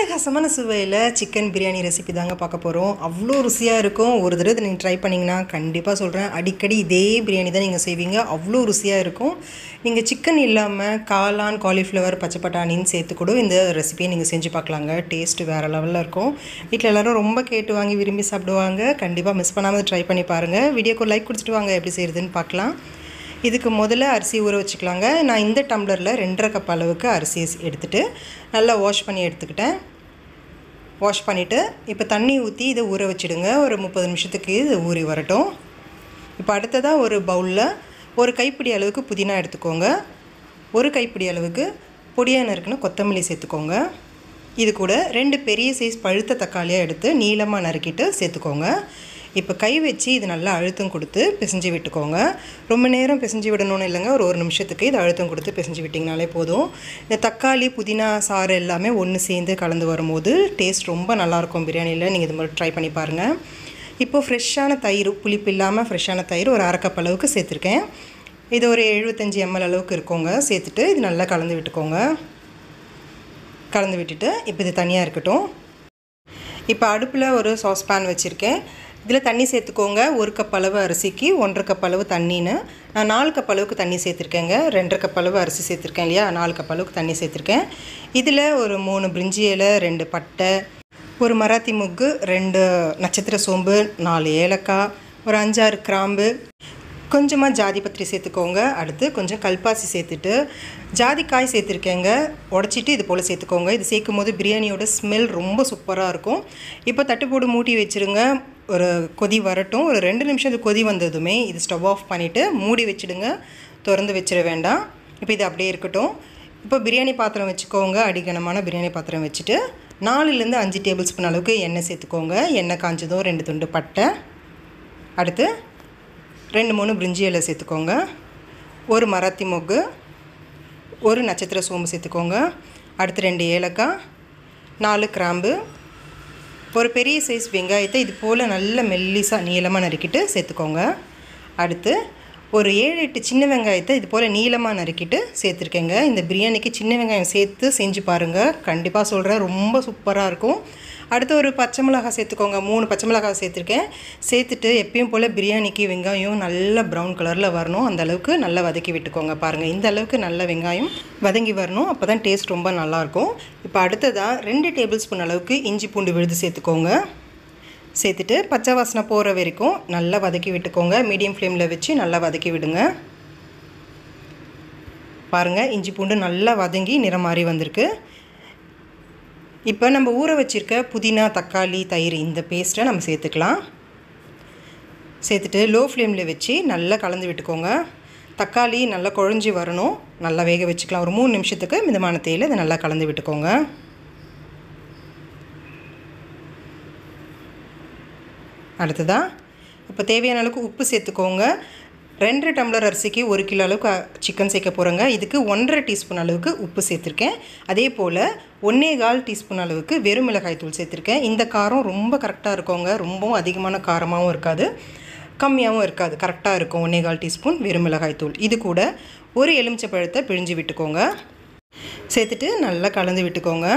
அட்டகாசமான சுவையில் chicken biryani recipe தாங்க பார்க்க போகிறோம். அவ்வளோ ருசியாக இருக்கும். ஒரு தடவை நீங்கள் ட்ரை பண்ணிங்கன்னா கண்டிப்பாக சொல்கிறேன், அடிக்கடி இதே பிரியாணி தான் நீங்கள் செய்வீங்க. அவ்வளோ ருசியாக இருக்கும். நீங்கள் சிக்கன் இல்லாமல் காளான், காலிஃப்ளவர், பச்சை பட்டாணின்னு சேர்த்து கூட இந்த ரெசிபியை நீங்கள் செஞ்சு பார்க்கலாங்க. டேஸ்ட்டு வேறு லெவலில் இருக்கும். வீட்டில் எல்லோரும் ரொம்ப கேட்டு வாங்கி விரும்பி சாப்பிடுவாங்க. கண்டிப்பாக மிஸ் பண்ணாமல் ட்ரை பண்ணி பாருங்கள். வீடியோக்கு லைக் கொடுத்துட்டு வாங்க, எப்படி செய்கிறதுன்னு பார்க்கலாம். இதுக்கு முதல்ல அரிசி ஊற வச்சுக்கலாங்க. நான் இந்த டம்ளரில் 2.5 கப் அளவுக்கு அரிசி எடுத்துகிட்டு நல்லா வாஷ் பண்ணி எடுத்துக்கிட்டேன். வாஷ் பண்ணிவிட்டு இப்போ தண்ணி ஊற்றி இதை ஊற வச்சுடுங்க. ஒரு 30 நிமிஷத்துக்கு இது ஊறி வரட்டும். இப்போ அடுத்ததாக ஒரு பவுலில் ஒரு கைப்பிடி அளவுக்கு புதினா எடுத்துக்கோங்க. ஒரு கைப்பிடி அளவுக்கு பொடியாக நறுக்குன்னு கொத்தமல்லி சேர்த்துக்கோங்க. இது கூட 2 பெரிய சைஸ் பழுத்த தக்காளியாக எடுத்து நீளமாக நறுக்கிட்டு சேர்த்துக்கோங்க. இப்போ கை வச்சு இது நல்லா அழுத்தம் கொடுத்து பிசைஞ்சு விட்டுக்கோங்க. ரொம்ப நேரம் பிசைஞ்சு விடணும்னு இல்லைங்க, ஒரு நிமிஷத்துக்கு இது அழுத்தம் கொடுத்து பிசைஞ்சு விட்டிங்கனாலே போதும். இந்த தக்காளி புதினா சாறு எல்லாமே ஒன்று சேர்ந்து கலந்து வரும்போது டேஸ்ட் ரொம்ப நல்லாயிருக்கும் பிரியாணியில். நீங்கள் இது மாதிரி ட்ரை பண்ணி பாருங்கள். இப்போது ஃப்ரெஷ்ஷான தயிர், புளிப்பு இல்லாமல் ஃப்ரெஷ்ஷான தயிர் ஒரு 1/2 கப் அளவுக்கு சேர்த்துருக்கேன். இது ஒரு 75 ml அளவுக்கு இருக்குங்க. சேர்த்துட்டு இது நல்லா கலந்து விட்டுக்கோங்க. கலந்து விட்டுட்டு இப்போ இது தனியாக இருக்கட்டும். இப்போ அடுப்பில் ஒரு சாஸ்பேன் வச்சுருக்கேன். இதில் தண்ணி சேர்த்துக்கோங்க. 1 கப் அளவு அரிசிக்கு 1.5 கப் அளவு தண்ணின்னு நான் 4 கப் அளவுக்கு தண்ணி சேர்த்துருக்கேங்க. 2.5 கப் அளவு அரிசி சேர்த்துருக்கேன் இல்லையா, 4 கப் அளவுக்கு தண்ணி சேர்த்துருக்கேன். இதில் ஒரு 3 பிரிஞ்சி இலை, 2 பட்டை, ஒரு மராத்தி முக்கு, 2 நட்சத்திர சோம்பு, 4 ஏலக்காய், ஒரு 5-6 கிராம்பு, கொஞ்சமாக ஜாதி பத்திரி சேர்த்துக்கோங்க. அடுத்து கொஞ்சம் கல்பாசி சேர்த்துட்டு ஜாதிக்காய் சேர்த்துருக்கேங்க. உடச்சிட்டு இது போல் சேர்த்துக்கோங்க. இது சேர்க்கும் போது பிரியாணியோட ஸ்மெல் ரொம்ப சூப்பராக இருக்கும். இப்போ தட்டு போட்டு மூடி வச்சுருங்க. ஒரு கொதி வரட்டும். ஒரு 2 நிமிஷம் இது கொதி வந்ததுமே இது ஸ்டவ் ஆஃப் பண்ணிவிட்டு மூடி வச்சுடுங்க. திறந்து வச்சிட வேண்டாம். இப்போ இது அப்படியே இருக்கட்டும். இப்போ பிரியாணி பாத்திரம் வச்சுக்கோங்க. அடிக்கனமான பிரியாணி பாத்திரம் வச்சுட்டு 4லேருந்து 5 டேபிள் ஸ்பூன் அளவுக்கு எண்ணெய் சேர்த்துக்கோங்க. எண்ணெய் காஞ்சதும் 2 துண்டு பட்டை, அடுத்து 2-3 பிரிஞ்சி இலை சேர்த்துக்கோங்க. ஒரு மராத்தி மொக்கு, ஒரு நட்சத்திர சோம்பு சேர்த்துக்கோங்க. அடுத்து 2 ஏலக்காய், 4 கிராம்பு, ஒரு பெரிய சைஸ் வெங்காயத்தை இது போல் நல்ல மெல்லிசாக நீளமாக நறுக்கிட்டு சேர்த்துக்கோங்க. அடுத்து ஒரு 7-8 சின்ன வெங்காயத்தை இது போல் நீளமாக நறுக்கிட்டு சேர்த்துருக்கேங்க. இந்த பிரியாணிக்கு சின்ன வெங்காயம் சேர்த்து செஞ்சு பாருங்கள். கண்டிப்பாக சொல்கிறேன், ரொம்ப சூப்பராக இருக்கும். அடுத்து ஒரு பச்சை மிளகாய் சேர்த்துக்கோங்க. 3 பச்சை மிளகாய் சேர்த்துருக்கேன். சேர்த்துட்டு எப்பயும் போல் பிரியாணிக்கு வெங்காயம் நல்ல ப்ரௌன் கலரில் வரணும். அந்த அளவுக்கு நல்லா வதக்கி விட்டுக்கோங்க. பாருங்கள், இந்த அளவுக்கு நல்ல வெங்காயம் வதங்கி வரணும். அப்போ தான் டேஸ்ட் ரொம்ப நல்லாயிருக்கும். இப்போ அடுத்ததாக 2 டேபிள் ஸ்பூன் அளவுக்கு இஞ்சி பூண்டு விழுது சேர்த்துக்கோங்க. சேர்த்துட்டு பச்சை வாசனை போகிற வரைக்கும் நல்லா வதக்கி விட்டுக்கோங்க. மீடியம் ஃப்ளேமில் வச்சு நல்லா வதக்கி விடுங்க. பாருங்கள், இஞ்சி பூண்டு நல்லா வதங்கி நிறம் மாறி வந்திருக்கு. இப்போ நம்ம ஊற வச்சுருக்க புதினா, தக்காளி, தயிர் இந்த பேஸ்ட்டை நம்ம சேர்த்துக்கலாம். சேர்த்துட்டு லோ ஃப்ளேமில் வச்சு நல்லா கலந்து விட்டுக்கோங்க. தக்காளி நல்லா குழஞ்சி வரணும். நல்லா வேக வச்சுக்கலாம். ஒரு 3 நிமிஷத்துக்கு மிதமான தீயில இதை நல்லா கலந்து விட்டுக்கோங்க. அடுத்ததாக இப்போ தேவையான அளவுக்கு உப்பு சேர்த்துக்கோங்க. 2 டம்ளர் அரிசிக்கு 1 கிலோ அளவுக்கு சிக்கன் சேர்க்க போகிறோங்க. இதுக்கு 1.5 டீஸ்பூன் அளவுக்கு உப்பு சேர்த்துருக்கேன். அதே போல் 1.25 டீஸ்பூன் அளவுக்கு வெறும் மிளகாய் தூள் சேர்த்துருக்கேன். இந்த காரம் ரொம்ப கரெக்டாக இருக்குங்க. ரொம்பவும் அதிகமான காரமாகவும் இருக்காது, கம்மியாகவும் இருக்காது, கரெக்டாக இருக்கும். 1.25 டீஸ்பூன் வெறும் மிளகாய் தூள். இது கூட ஒரு எலுமிச்சை பழத்தை பிழிஞ்சு விட்டுக்கோங்க. சேர்த்துட்டு நல்லா கலந்து விட்டுக்கோங்க.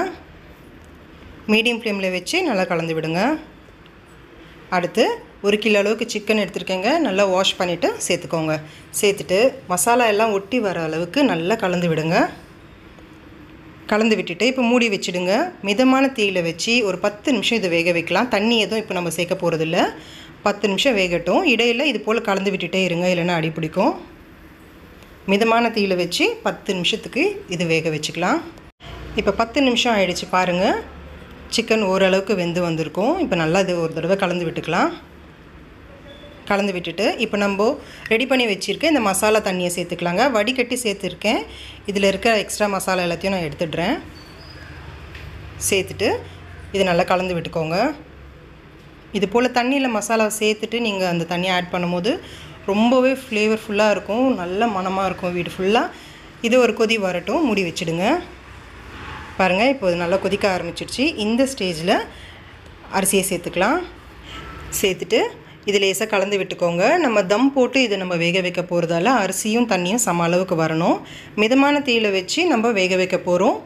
மீடியம் ஃப்ளேமில் வச்சு நல்லா கலந்து விடுங்க. அடுத்து 1 கிலோ அளவுக்கு சிக்கன் எடுத்துருக்கேங்க. நல்லா வாஷ் பண்ணிவிட்டு சேர்த்துக்கோங்க. சேர்த்துட்டு மசாலா எல்லாம் ஒட்டி வர அளவுக்கு நல்லா கலந்து விடுங்க. கலந்து விட்டுட்டு இப்போ மூடி வச்சுடுங்க. மிதமான தீயில் வச்சு ஒரு 10 நிமிஷம் இதை வேக வைக்கலாம். தண்ணி எதுவும் இப்போ நம்ம சேர்க்க போகிறதில்ல. 10 நிமிஷம் வேகட்டும். இடையில் இது போல் கலந்து விட்டுட்டே இருங்க, இல்லைன்னா அடி பிடிக்கும். மிதமான தீயில் வச்சு 10 நிமிஷத்துக்கு இது வேக வச்சுக்கலாம். இப்போ 10 நிமிஷம் ஆயிடுச்சு பாருங்கள். சிக்கன் ஓரளவுக்கு வெந்து வந்திருக்கும். இப்போ நல்லா இது ஒரு தடவை கலந்து விட்டுக்கலாம். கலந்து விட்டுட்டு இப்போ நம்ம ரெடி பண்ணி வச்சுருக்கேன் இந்த மசாலா தண்ணியை சேர்த்துக்கலாங்க. வடிகட்டி சேர்த்துருக்கேன். இதில் இருக்க எக்ஸ்ட்ரா மசாலா எல்லாத்தையும் நான் எடுத்துடுறேன். சேர்த்துட்டு இது நல்லா கலந்து விட்டுக்கோங்க. இது போல் தண்ணியில் மசாலா சேர்த்துட்டு நீங்கள் அந்த தண்ணியை ஆட் பண்ணும்போது ரொம்பவே ஃப்ளேவர்ஃபுல்லாக இருக்கும். நல்ல மணமாக இருக்கும் வீடு ஃபுல்லாக. இது ஒரு கொதி வரட்டும். மூடி வச்சுடுங்க. பாருங்கள், இப்போ நல்லா கொதிக்க ஆரம்பிச்சிடுச்சு. இந்த ஸ்டேஜில் அரிசியை சேர்த்துக்கலாம். சேர்த்துட்டு இது லேசாக கலந்து விட்டுக்கோங்க. நம்ம தம் போட்டு இதை நம்ம வேக வைக்க போகிறதால அரிசியும் தண்ணியும் சம அளவுக்கு வரணும். மிதமான தீயில் வச்சு நம்ம வேக வைக்க போகிறோம்.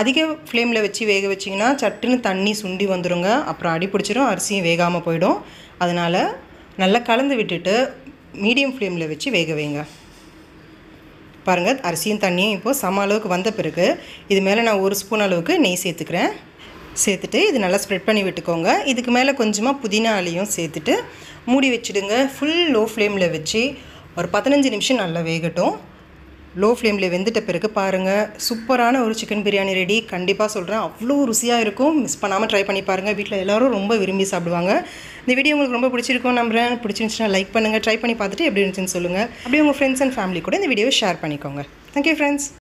அதிக ஃப்ளேமில் வச்சு வேக வச்சிங்கன்னா சட்டுன்னு தண்ணி சுண்டி வந்துடுங்க, அப்புறம் அடி பிடிச்சிரும், அரிசியும் வேகாமல் போயிடும். அதனால் நல்லா கலந்து விட்டுட்டு மீடியம் ஃப்ளேமில் வச்சு வேக வைங்க. பாருங்கள், அரிசியும் தண்ணியும் இப்போது சம அளவுக்கு வந்த பிறகு இது மேலே நான் 1 ஸ்பூன் அளவுக்கு நெய் சேர்த்துக்கிறேன். சேர்த்துட்டு இது நல்லா ஸ்ப்ரெட் பண்ணி விட்டுக்கோங்க. இதுக்கு மேலே கொஞ்சமாக புதினா இலையும் சேர்த்துட்டு மூடி வச்சுடுங்க. ஃபுல் லோ ஃப்ளேமில் வச்சு ஒரு 15 நிமிஷம் நல்லா வேகட்டும். லோ ஃப்ளேமில் வெந்துட்ட பிறகு பாருங்கள், சூப்பரான ஒரு சிக்கன் பிரியாணி ரெடி. கண்டிப்பாக சொல்கிறேன், அவ்வளோ ருசியாக இருக்கும். மிஸ் பண்ணாமல் ட்ரை பண்ணி பாருங்கள். வீட்டில் எல்லோரும் ரொம்ப விரும்பி சாப்பிடுவாங்க. இந்த வீடியோ உங்களுக்கு ரொம்ப பிடிச்சிருக்கும் நம்புறேன். பிடிச்சிருந்துச்சுன்னா லைக் பண்ணுங்கள், ட்ரை பண்ணி பார்த்துட்டு எப்படி இருந்துச்சுன்னு சொல்லுங்கள். அப்படியே உங்கள் ஃப்ரெண்ட்ஸ் அண்ட் ஃபேமிலி கூட இந்த வீடியோவை ஷேர் பண்ணிக்கோங்க. Thank you friends.